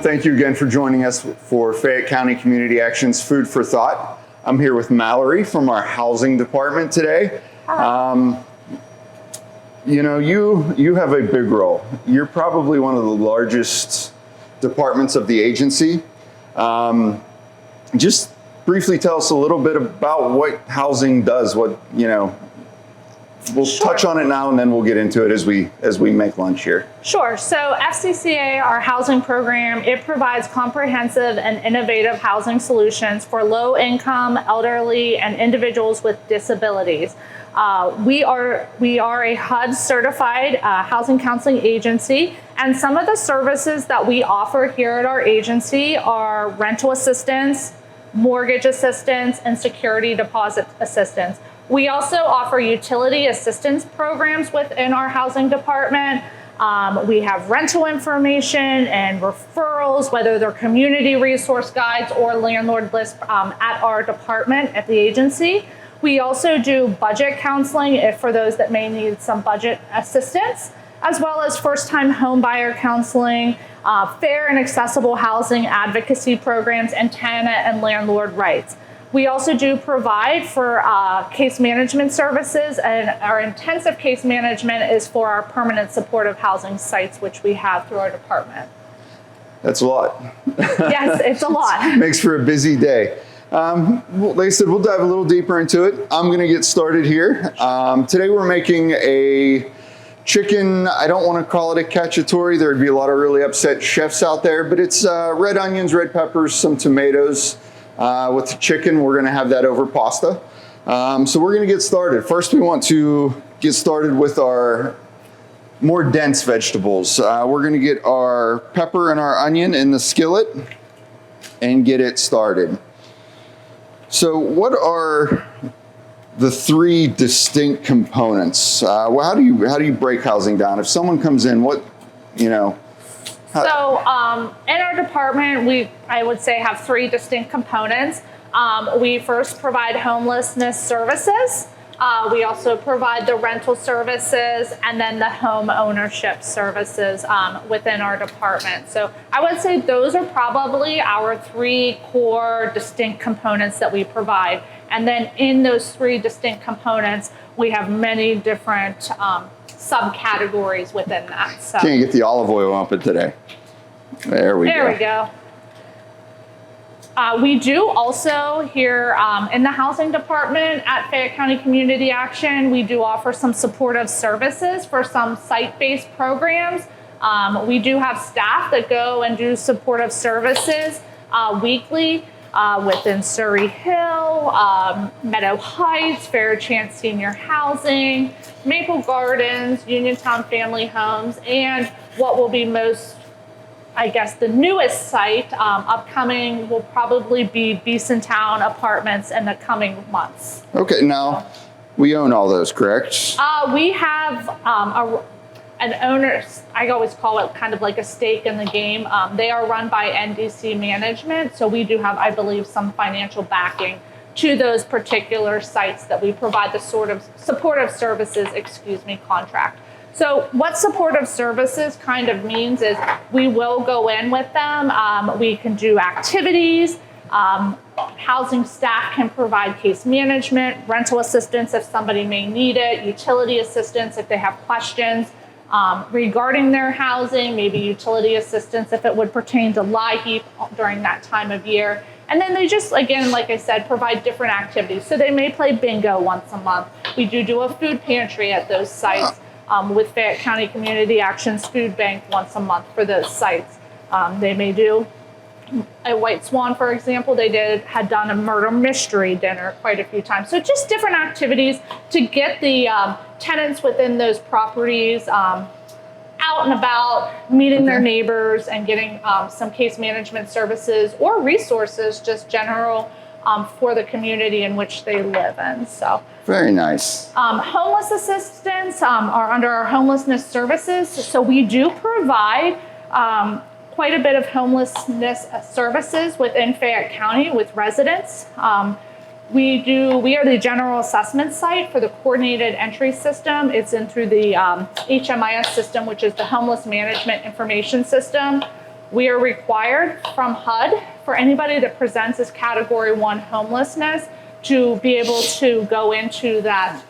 thank you again for joining us for Fayette County Community Action's Food for Thought. I'm here with Mallory from our housing department today. You know, you have a big role. You're probably one of the largest departments of the agency. Just briefly tell us a little bit about what housing does, what, you know, we'll touch on it now and then we'll get into it as we make lunch here. Sure. So FCCA, our housing program, it provides comprehensive and innovative housing solutions for low-income, elderly, and individuals with disabilities. We are a HUD certified housing counseling agency, and some of the services that we offer here at our agency are rental assistance, mortgage assistance, and security deposit assistance. We also offer utility assistance programs within our housing department. We have rental information and referrals, whether they're community resource guides or landlord lists at our department at the agency. We also do budget counseling for those that may need some budget assistance, as well as first-time home buyer counseling, fair and accessible housing advocacy programs, and tenant and landlord rights. We also do provide for case management services, and our intensive case management is for our permanent supportive housing sites, which we have through our department. That's a lot. Yes, it's a lot. Makes for a busy day. Like I said, we'll dive a little deeper into it. I'm going to get started here. Today we're making a chicken, I don't want to call it a cacciatore. There'd be a lot of really upset chefs out there, but it's red onions, red peppers, some tomatoes. With the chicken, we're going to have that over pasta. So we're going to get started. First, we want to get started with our more dense vegetables. We're going to get our pepper and our onion in the skillet and get it started. So what are the three distinct components? How do you break housing down? If someone comes in, what, you know? So in our department, I would say have three distinct components. We first provide homelessness services. We also provide the rental services and then the home ownership services within our department. So I would say those are probably our three core distinct components that we provide. And then in those three distinct components, we have many different subcategories within that. So can't get the olive oil on it today. There we go. We do also here in the housing department at Fayette County Community Action, we do offer some supportive services for some site-based programs. We do have staff that go and do supportive services weekly within Surrey Hill, Meadow Heights, Fair Chance Senior Housing, Maple Gardens, Uniontown Family Homes, and what will be most, I guess, the newest site upcoming will probably be Beeson Town Apartments in the coming months. Okay, now we own all those, correct? We have an owner, I always call it kind of like a stake in the game. They are run by NDC Management, so we do have, I believe, some financial backing to those particular sites that we provide the sort of supportive services, contract. So what supportive services kind of means is we will go in with them. We can do activities. Housing staff can provide case management, rental assistance if somebody may need it, utility assistance if they have questions regarding their housing, maybe utility assistance if it would pertain to LIHEAP during that time of year. And then they just, again, like I said, provide different activities. So they may play bingo once a month. We do a food pantry at those sites. With Fayette County Community Action's Food Bank once a month for those sites. They may do at White Swan, for example, had done a murder mystery dinner quite a few times. So just different activities to get the tenants within those properties out and about, meeting their neighbors and getting some case management services or resources, just general for the community in which they live in. So very nice. Homeless assistance are under our homelessness services. So we do provide quite a bit of homelessness services within Fayette County with residents. We are the general assessment site for the coordinated entry system. It's in through the HMIS system, which is the Homeless Management Information System. We are required from HUD for anybody that presents as Category 1 homelessness to be able to go into that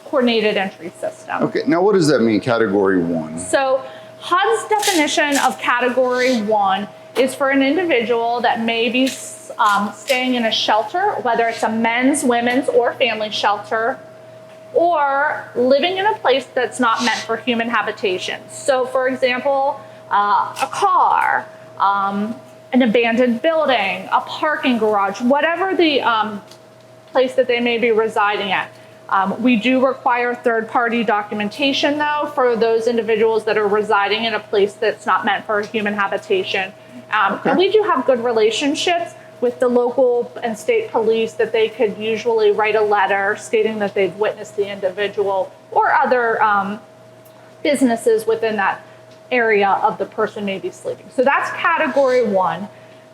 coordinated entry system. Okay, now what does that mean, Category 1? So HUD's definition of Category 1 is for an individual that may be staying in a shelter, whether it's a men's, women's, or family shelter, or living in a place that's not meant for human habitation. So for example, a car, an abandoned building, a parking garage, whatever the place that they may be residing at. We do require third-party documentation, though, for those individuals that are residing in a place that's not meant for human habitation. And we do have good relationships with the local and state police that they could usually write a letter stating that they've witnessed the individual or other businesses within that area of the person may be sleeping. So that's Category 1.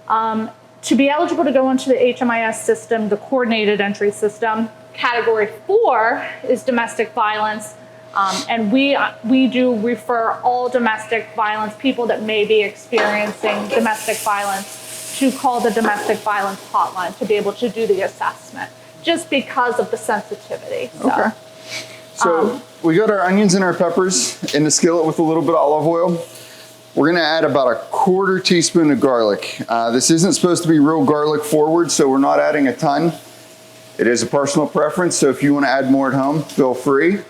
To be eligible to go into the HMIS system, the coordinated entry system, Category 4 is domestic violence. And we do refer all domestic violence, people that may be experiencing domestic violence, to call the domestic violence hotline to be able to do the assessment, just because of the sensitivity. So, Okay. So we got our onions and our peppers in the skillet with a little bit of olive oil. We're gonna add about a quarter teaspoon of garlic. This isn't supposed to be real garlic forward, so we're not adding a ton. It is a personal preference, so if you wanna add more at home, feel free.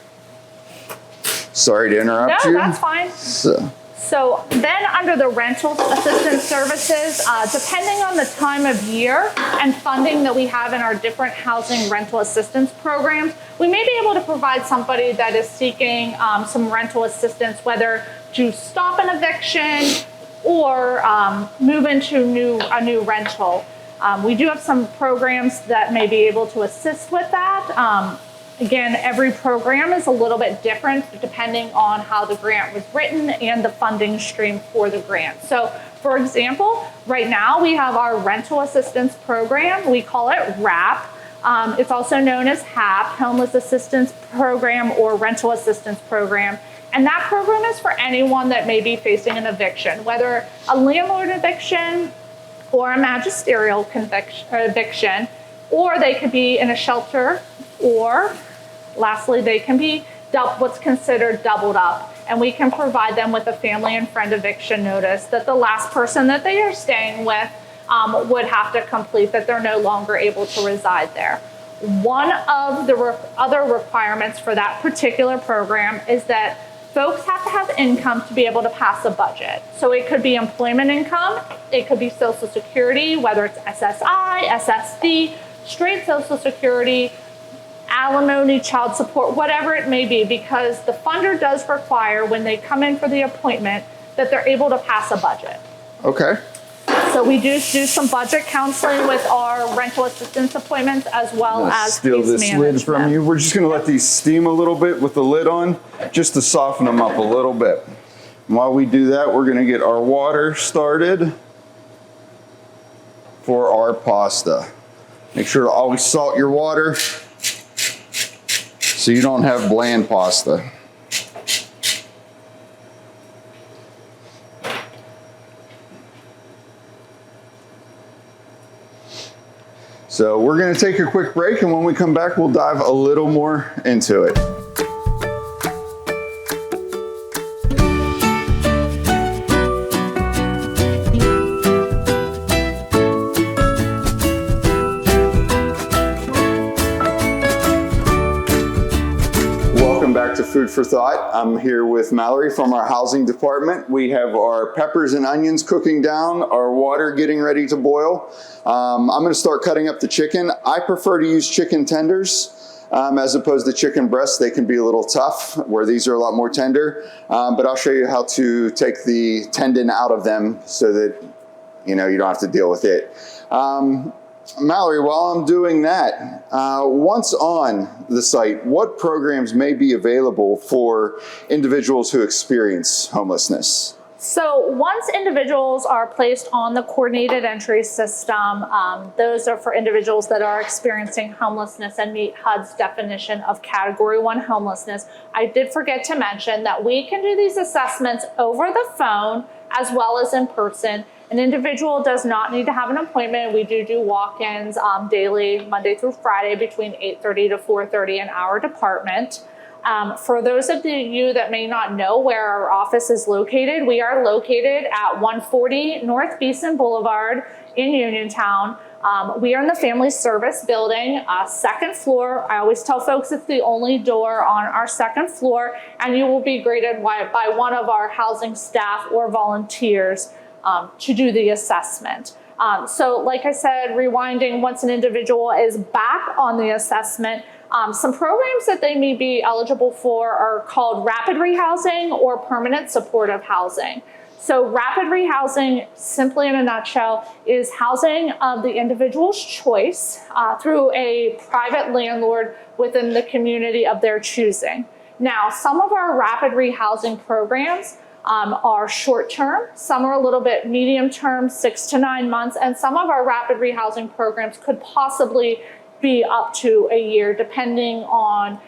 Sorry to interrupt you. No, that's fine. So then under the rental assistance services, depending on the time of year and funding that we have in our different housing rental assistance programs, we may be able to provide somebody that is seeking some rental assistance, whether to stop an eviction or move into a new rental. We do have some programs that may be able to assist with that. Again, every program is a little bit different depending on how the grant was written and the funding stream for the grant. So, for example, right now we have our rental assistance program. We call it RAP. It's also known as HAP, Homeless Assistance Program or Rental Assistance Program. And that program is for anyone that may be facing an eviction, whether a landlord eviction or a magisterial eviction, or they could be in a shelter, or lastly, they can be what's considered doubled up, and we can provide them with a family and friend eviction notice that the last person that they are staying with would have to complete, that they're no longer able to reside there. One of the other requirements for that particular program is that folks have to have income to be able to pass a budget. So it could be employment income, it could be Social Security, whether it's SSI, SSD, straight Social Security, alimony, child support, whatever it may be, because the funder does require when they come in for the appointment that they're able to pass a budget. Okay. So we do some budget counseling with our rental assistance appointments as well as steal case this management. lid from you. We're just gonna let these steam a little bit with the lid on, just to soften them up a little bit. And while we do that, we're gonna get our water started for our pasta. Make sure to always salt your water so you don't have bland pasta. So we're gonna take a quick break, and when we come back, we'll dive a little more into it. Welcome back to Food for Thought. I'm here with Mallory from our housing department. We have our peppers and onions cooking down, our water getting ready to boil. I'm gonna start cutting up the chicken. I prefer to use chicken tenders as opposed to chicken breasts. They can be a little tough, where these are a lot more tender. But I'll show you how to take the tendon out of them so that you don't have to deal with it. Mallory, while I'm doing that, once on the site, what programs may be available for individuals who experience homelessness? So once individuals are placed on the coordinated entry system, those are for individuals that are experiencing homelessness and meet HUD's definition of Category 1 homelessness. I did forget to mention that we can do these assessments over the phone as well as in person. An individual does not need to have an appointment. We do walk-ins daily, Monday through Friday, between 8:30 to 4:30 in our department. For those of you that may not know where our office is located, we are located at 140 North Beeson Boulevard in Uniontown. We are in the Family Service Building, second floor. I always tell folks it's the only door on our second floor, and you will be greeted by one of our housing staff or volunteers to do the assessment. So like I said, rewinding, once an individual is back on the assessment, some programs that they may be eligible for are called rapid rehousing or permanent supportive housing. So rapid rehousing, simply in a nutshell, is housing of the individual's choice through a private landlord within the community of their choosing. Now, some of our rapid rehousing programs are short-term, some are a little bit medium-term, 6 to 9 months, and some of our rapid rehousing programs could possibly be up to a year, depending on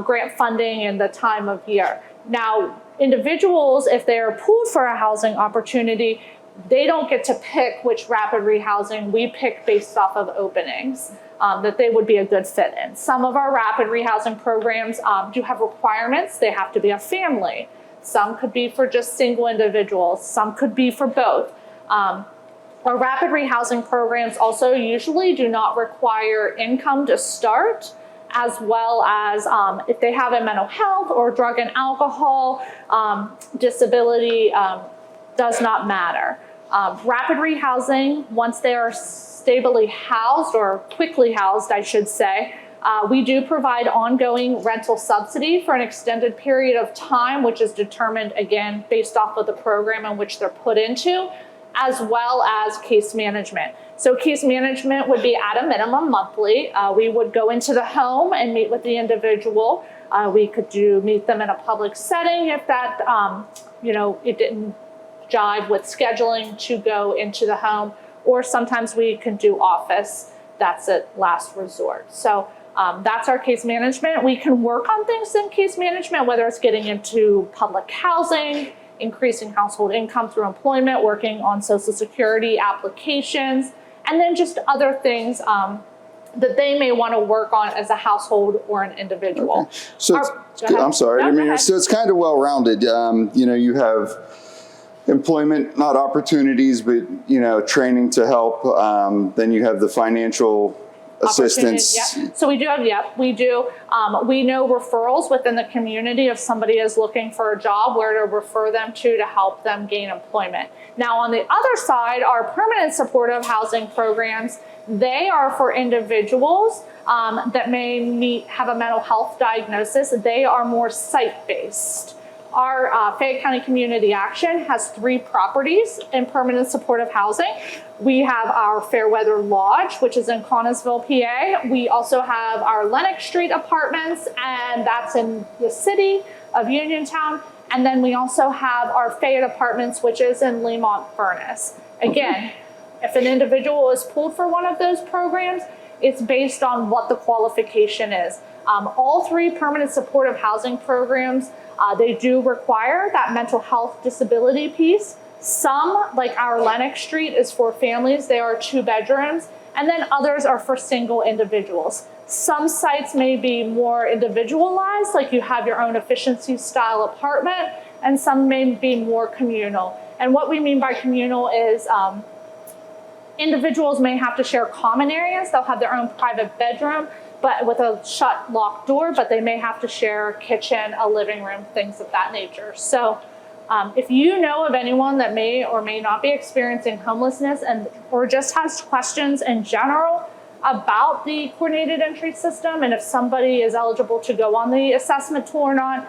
grant funding and the time of year. Now, individuals, if they are pooled for a housing opportunity, they don't get to pick which rapid rehousing. We pick based off of openings that they would be a good fit in. Some of our rapid rehousing programs do have requirements. They have to be a family. Some could be for just single individuals. Some could be for both. Our rapid rehousing programs also usually do not require income to start, as well as if they have a mental health or drug and alcohol disability, does not matter. Rapid rehousing, once they are stably housed, or quickly housed, I should say, we do provide ongoing rental subsidy for an extended period of time, which is determined, again, based off of the program in which they're put into, as well as case management. So case management would be at a minimum monthly. We would go into the home and meet with the individual. We could meet them in a public setting if that, it didn't jive with scheduling to go into the home, or sometimes we can do office. That's at last resort. So that's our case management. We can work on things in case management, whether it's getting into public housing, increasing household income through employment, working on Social Security applications, and then just other things that they may want to work on as a household or an individual. Okay. So I'm sorry. No, So it's kind of well-rounded. You have employment, not opportunities, but training to help. Then you have the financial assistance. Yep. So we do. We know referrals within the community if somebody is looking for a job, where to refer them to help them gain employment. Now, on the other side, our permanent supportive housing programs, they are for individuals that may have a mental health diagnosis. They are more site-based. Our Fayette County Community Action has 3 properties in permanent supportive housing. We have our Fairweather Lodge, which is in Connellsville, PA. We also have our Lenox Street Apartments, and that's in the city of Uniontown. And then we also have our Fayette Apartments, which is in Lemont Furnace. Again, if an individual is pulled for one of those programs, it's based on what the qualification is. All 3 permanent supportive housing programs, they do require that mental health disability piece. Some, like our Lenox Street, is for families. They are 2 bedrooms. And then others are for single individuals. Some sites may be more individualized, like you have your own efficiency style apartment, and some may be more communal. And what we mean by communal is individuals may have to share common areas. They'll have their own private bedroom, but with a shut, locked door, but they may have to share a kitchen, a living room, things of that nature. So if you know of anyone that may or may not be experiencing homelessness or just has questions in general about the coordinated entry system, and if somebody is eligible to go on the assessment tool or not,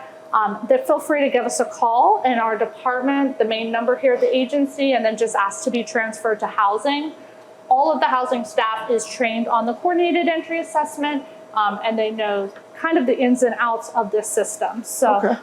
then feel free to give us a call in our department, the main number here at the agency, and then just ask to be transferred to housing. All of the housing staff is trained on the coordinated entry assessment, and they know kind of the ins and outs of this system. So, okay.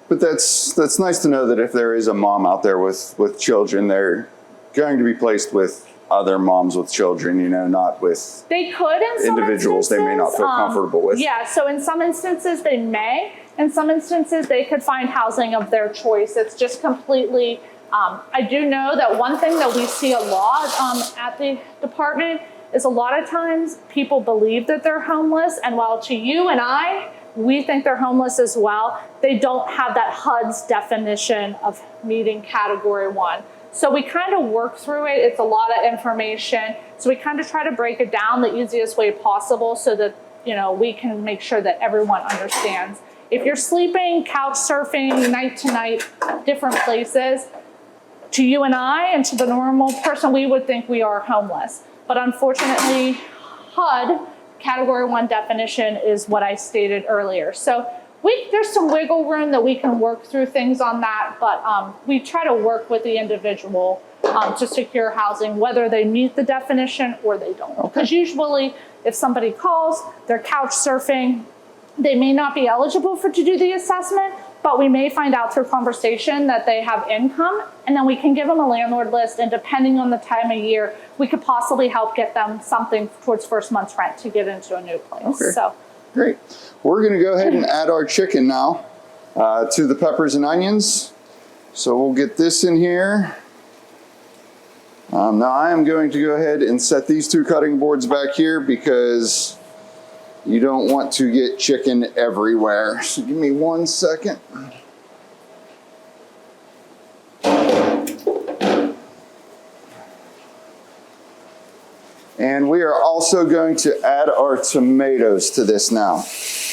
But that's nice to know that if there is a mom out there with children, they're going to be placed with other moms with children, not with they could in some individuals they may not feel comfortable with. Yeah, so in some instances they may. In some instances they could find housing of their choice. It's just completely I do know that one thing that we see a lot at the department is a lot of times people believe that they're homeless, and while to you and I, we think they're homeless as well, they don't have that HUD's definition of meeting category 1. So we kind of work through it. It's a lot of information. So we kind of try to break it down the easiest way possible so that, you know, we can make sure that everyone understands. If you're sleeping, couch surfing, night to night, different places, to you and I and to the normal person, we would think we are homeless. But unfortunately, HUD category 1 definition is what I stated earlier. So there's some wiggle room that we can work through things on that, but we try to work with the individual to secure housing, whether they meet the definition or they don't. Because usually if somebody calls, they're couch surfing, they may not be eligible to do the assessment, but we may find out through conversation that they have income, and then we can give them a landlord list, and depending on the time of year, we could possibly help get them something towards first month's rent to get into a new place. Okay. So great. We're going to go ahead and add our chicken now to the peppers and onions. So we'll get this in here. Now I am going to go ahead and set these 2 cutting boards back here because you don't want to get chicken everywhere. So give me 1 second. And we are also going to add our tomatoes to this now.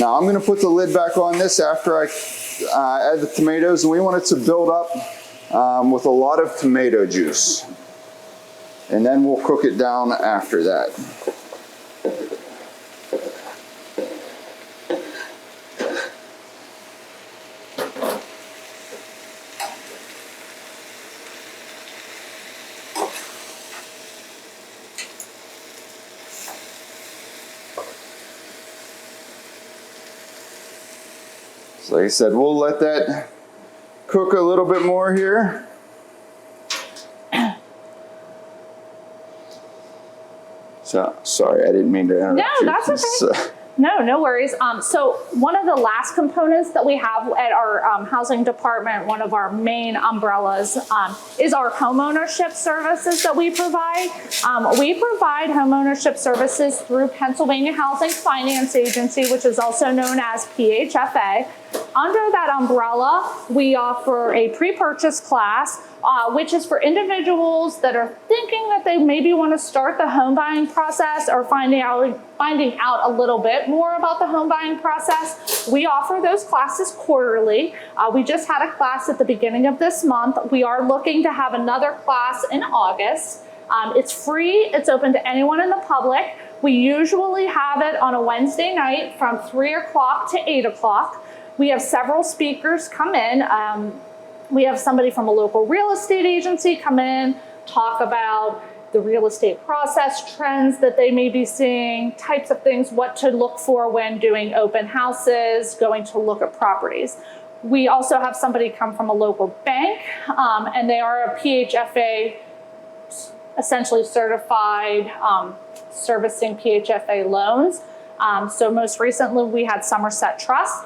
Now I'm going to put the lid back on this after I add the tomatoes, and we want it to build up with a lot of tomato juice. And then we'll cook it down after that. So like I said, we'll let that cook a little bit more here. So, sorry, I didn't mean to interrupt you. No, that's okay. No worries. So one of the last components that we have at our housing department, one of our main umbrellas, is our homeownership services that we provide. We provide homeownership services through Pennsylvania Housing Finance Agency, which is also known as PHFA. Under that umbrella, we offer a pre-purchase class, which is for individuals that are thinking that they maybe want to start the home buying process or finding out a little bit more about the home buying process. We offer those classes quarterly. We just had a class at the beginning of this month. We are looking to have another class in August. It's free. It's open to anyone in the public. We usually have it on a Wednesday night from 3 o'clock to 8 o'clock. We have several speakers come in. We have somebody from a local real estate agency come in, talk about the real estate process, trends that they may be seeing, types of things, what to look for when doing open houses, going to look at properties. We also have somebody come from a local bank, and they are a PHFA essentially certified servicing PHFA loans. So most recently we had Somerset Trust.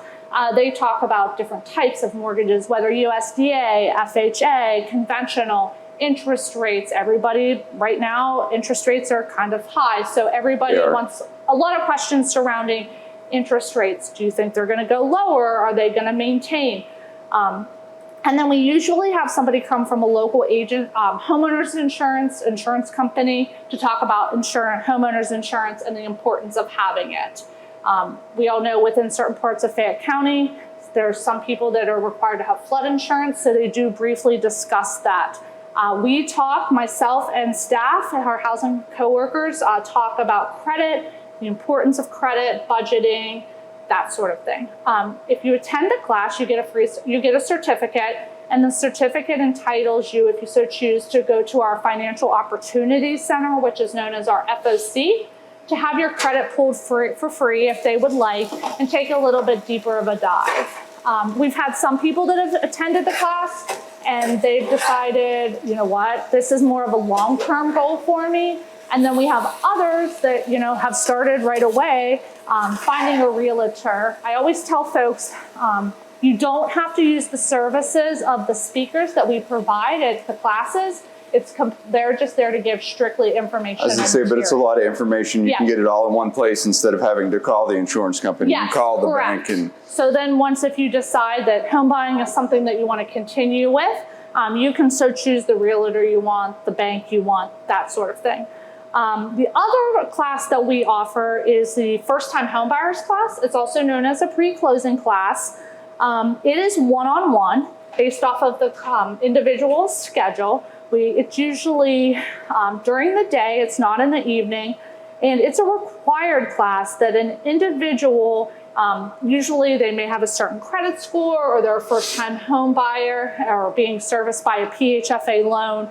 They talk about different types of mortgages, whether USDA, FHA, conventional, interest rates. Everybody right now, interest rates are kind of high. So everybody wants a lot of questions surrounding interest rates. Do you think they're going to go lower? Are they going to maintain? And then we usually have somebody come from a local agent, homeowners insurance company, to talk about homeowners insurance and the importance of having it. We all know within certain parts of Fayette County, there's some people that are required to have flood insurance, so they do briefly discuss that. We talk, myself and staff, our housing coworkers, talk about credit, the importance of credit, budgeting, that sort of thing. If you attend the class, you get a certificate, and the certificate entitles you, if you so choose, to go to our Financial Opportunities Center, which is known as our FOC, to have your credit pulled for free if they would like, and take a little bit deeper of a dive. We've had some people that have attended the class and they've decided, you know what, this is more of a long-term goal for me. And then we have others that, have started right away, finding a realtor. I always tell folks, You don't have to use the services of the speakers that we provide at the classes. They're just there to give strictly information. As I say, but it's a lot of information. You can get it all in one place instead of having to call the insurance company. Yes, you can call the correct. bank. So then once if you decide that home buying is something that you want to continue with, you can so choose the realtor you want, the bank you want, that sort of thing. The other class that we offer is the first-time homebuyers class. It's also known as a pre-closing class. It is one-on-one based off of the individual's schedule. It's usually during the day, it's not in the evening, and it's a required class that an individual, usually they may have a certain credit score or they're a first-time home buyer or being serviced by a PHFA loan,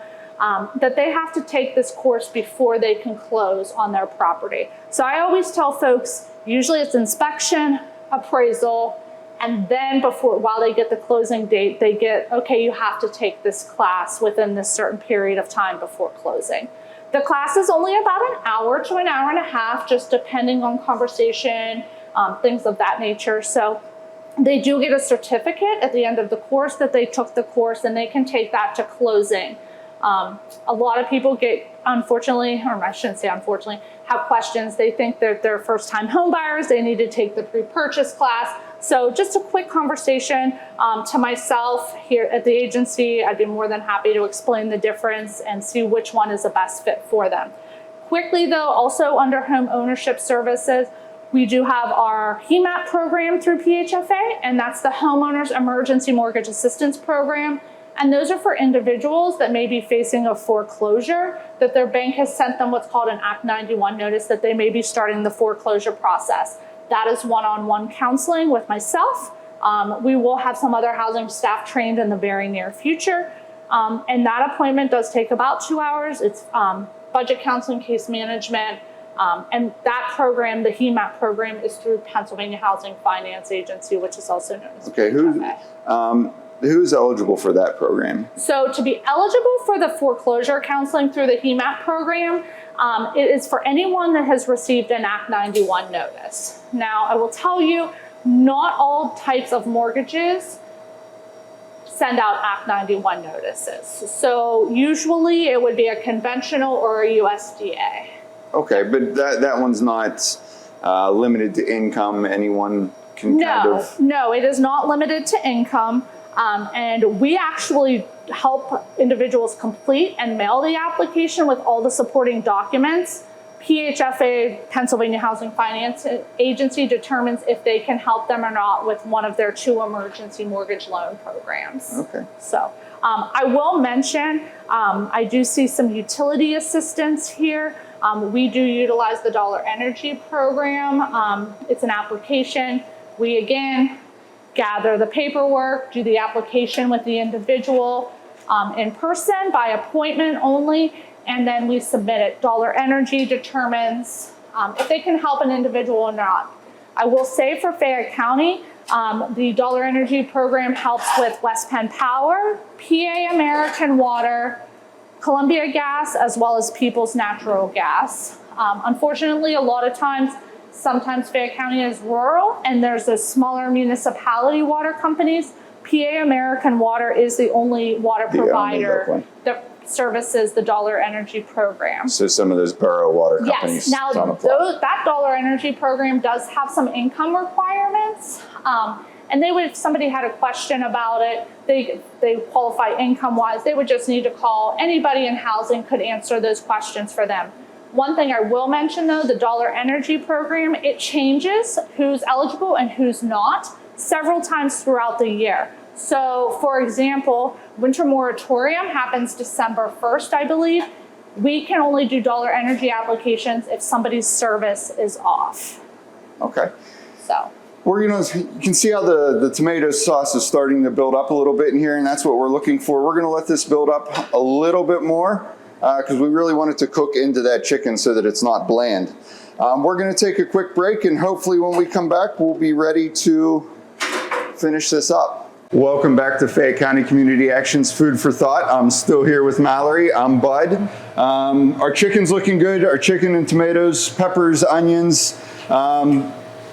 that they have to take this course before they can close on their property. So I always tell folks, usually it's inspection, appraisal, and then while they get the closing date, they get, okay, you have to take this class within this certain period of time before closing. The class is only about an hour to an hour and a half, just depending on conversation, things of that nature. So they do get a certificate at the end of the course that they took the course, and they can take that to closing. A lot of people get, unfortunately, or I shouldn't say unfortunately, have questions. They think that they're first-time home buyers. They need to take the pre-purchase class. So just a quick conversation to myself here at the agency. I'd be more than happy to explain the difference and see which one is the best fit for them. Quickly though, also under home ownership services, we do have our HEMAP program through PHFA, and that's the Homeowners Emergency Mortgage Assistance Program. And those are for individuals that may be facing a foreclosure, that their bank has sent them what's called an Act 91 notice that they may be starting the foreclosure process. That is one-on-one counseling with myself. We will have some other housing staff trained in the very near future. And that appointment does take about 2 hours. It's budget counseling, case management. And that program, the HEMAP program, is through Pennsylvania Housing Finance Agency, which is also known as PHFA. Who's eligible for that program? So to be eligible for the foreclosure counseling through the HEMAP program, it is for anyone that has received an Act 91 notice. Now, I will tell you, not all types of mortgages send out Act 91 notices. So usually it would be a conventional or a USDA. Okay, but that one's not limited to income. Anyone can kind of... No, it is not limited to income. And we actually help individuals complete and mail the application with all the supporting documents. PHFA, Pennsylvania Housing Finance Agency, determines if they can help them or not with one of their 2 emergency mortgage loan programs. Okay. So I will mention, I do see some utility assistance here. We do utilize the Dollar Energy program. It's an application. We, again, gather the paperwork, do the application with the individual in person by appointment only, and then we submit it. Dollar Energy determines if they can help an individual or not. I will say for Fayette County, the Dollar Energy program helps with West Penn Power, PA American Water, Columbia Gas, as well as Peoples Natural Gas. Unfortunately, a lot of times, sometimes Fayette County is rural and there's a smaller municipality water companies. PA American Water is the only water provider that services the Dollar Energy program. So some of those borough water companies. Yes, now that Dollar Energy program does have some income requirements. And they would, if somebody had a question about it, they qualify income-wise, they would just need to call. Anybody in housing could answer those questions for them. One thing I will mention though, the Dollar Energy program, it changes who's eligible and who's not several times throughout the year. So for example, winter moratorium happens December 1st, I believe. We can only do Dollar Energy applications if somebody's service is off. Okay. So. You can see how the tomato sauce is starting to build up a little bit in here, and that's what we're looking for. We're gonna let this build up a little bit more because we really want it to cook into that chicken so that it's not bland. We're gonna take a quick break, and hopefully when we come back, we'll be ready to finish this up. Welcome back to Fayette County Community Action's Food for Thought. I'm still here with Mallory. I'm Bud. Our chicken's looking good. Our chicken and tomatoes, peppers, onions.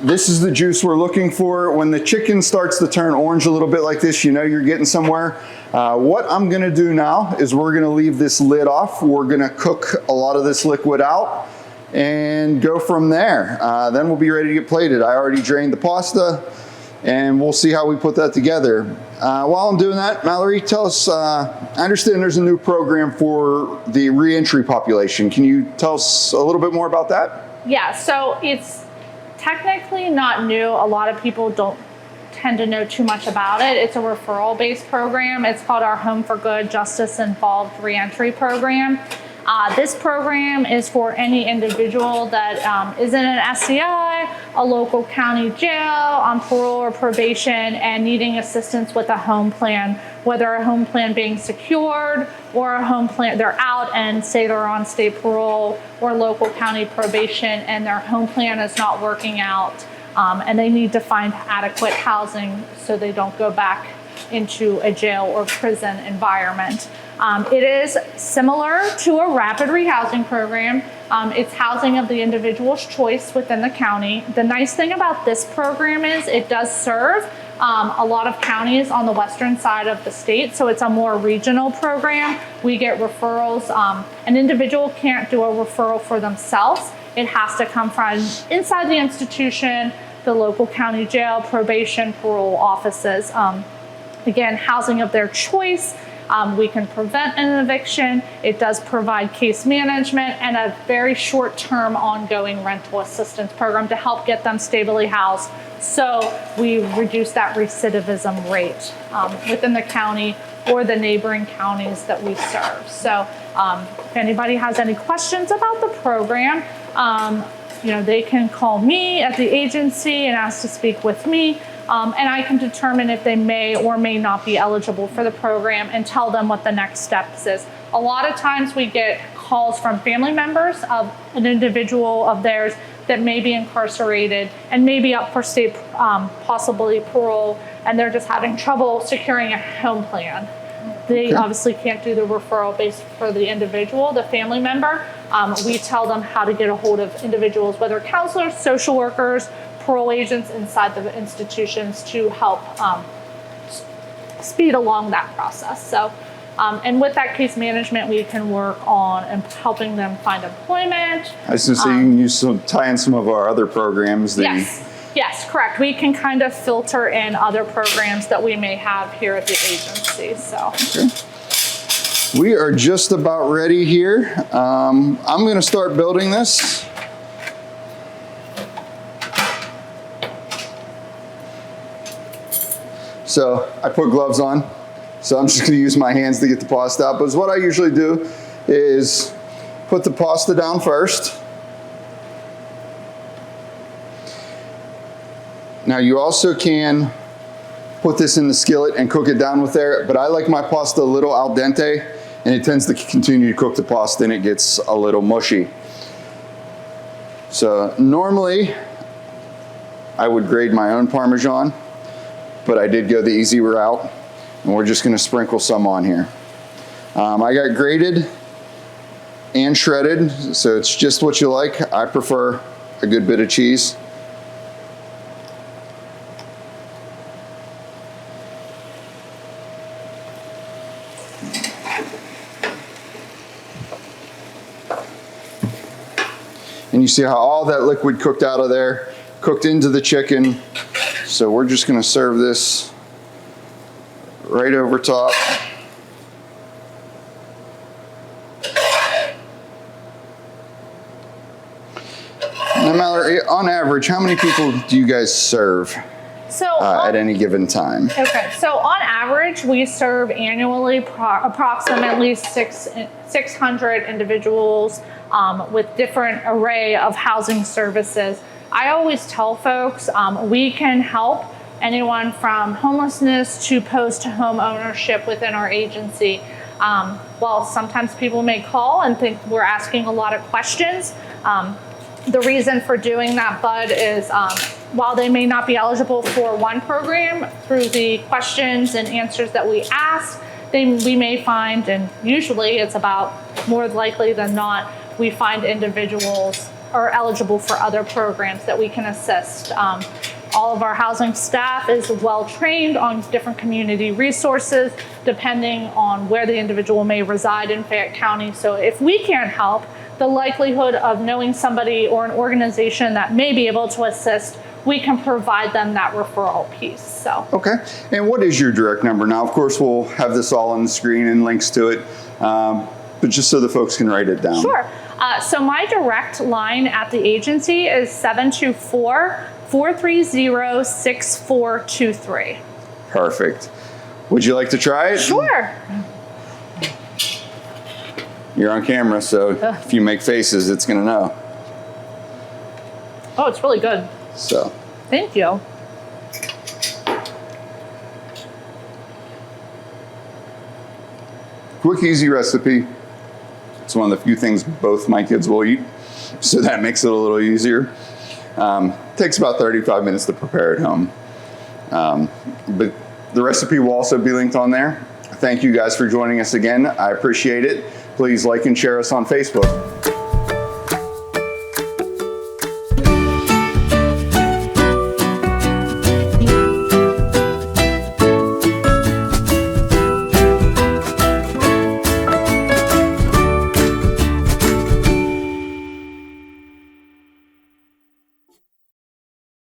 This is the juice we're looking for. When the chicken starts to turn orange a little bit like this, you know you're getting somewhere. What I'm gonna do now is we're gonna leave this lid off. We're gonna cook a lot of this liquid out and go from there. Then we'll be ready to get plated. I already drained the pasta and we'll see how we put that together. While I'm doing that, Mallory, tell us, I understand there's a new program for the reentry population. Can you tell us a little bit more about that? Yeah, so it's technically not new. A lot of people don't tend to know too much about it. It's a referral-based program. It's called our Home for Good Justice Involved Reentry Program. This program is for any individual that is in an SCI, a local county jail, on parole or probation, and needing assistance with a home plan, whether a home plan being secured or a home plan, they're out and say they're on state parole or local county probation and their home plan is not working out, and they need to find adequate housing so they don't go back into a jail or prison environment. It is similar to a rapid rehousing program. It's housing of the individual's choice within the county. The nice thing about this program is it does serve a lot of counties on the western side of the state, so it's a more regional program. We get referrals. An individual can't do a referral for themselves. It has to come from inside the institution, the local county jail, probation, parole offices. Again, housing of their choice. We can prevent an eviction. It does provide case management and a very short-term ongoing rental assistance program to help get them stably housed. So we reduce that recidivism rate within the county or the neighboring counties that we serve. So if anybody has any questions about the program, they can call me at the agency and ask to speak with me. And I can determine if they may or may not be eligible for the program and tell them what the next steps is. A lot of times we get calls from family members of an individual of theirs that may be incarcerated and may be up for state, possibly parole, and they're just having trouble securing a home plan. They obviously can't do the referral based for the individual, the family member. We tell them how to get a hold of individuals, whether counselors, social workers, parole agents inside the institutions to help speed along that process. So, and with that case management, we can work on helping them find employment. I was going to say you can use tie in some of our other programs. Yes, correct. We can kind of filter in other programs that we may have here at the agency. So. Okay. We are just about ready here. I'm going to start building this. So I put gloves on, so I'm just going to use my hands to get the pasta out. But what I usually do is put the pasta down first. Now you also can put this in the skillet and cook it down with there, but I like my pasta a little al dente, and it tends to continue to cook the pasta and it gets a little mushy. So normally I would grate my own Parmesan, but I did go the easy route, and we're just gonna sprinkle some on here. I got grated and shredded, so it's just what you like. I prefer a good bit of cheese. And you see how all that liquid cooked out of there, cooked into the chicken. So we're just going to serve this right over top. Now, Mallory, on average, how many people do you guys serve at any given time? Okay, so on average, we serve annually approximately 600 individuals with different array of housing services. I always tell folks we can help anyone from homelessness to post-home ownership within our agency. While sometimes people may call and think we're asking a lot of questions, the reason for doing that, Bud, is while they may not be eligible for one program, through the questions and answers that we ask, we may find, and usually it's about more likely than not, we find individuals are eligible for other programs that we can assist. All of our housing staff is well trained on different community resources, depending on where the individual may reside in Fayette County. So if we can't help, the likelihood of knowing somebody or an organization that may be able to assist, we can provide them that referral piece. So. Okay. And what is your direct number? Now, of course, we'll have this all on the screen and links to it, but just so the folks can write it down. Sure. So my direct line at the agency is 724-430-6423. Perfect. Would you like to try it? Sure. You're on camera, so if you make faces, it's going to know. Oh, it's really good. So. Thank you. Quick, easy recipe. It's one of the few things both my kids will eat, so that makes it a little easier. Takes about 35 minutes to prepare at home. But the recipe will also be linked on there. Thank you guys for joining us again. I appreciate it. Please like and share us on Facebook.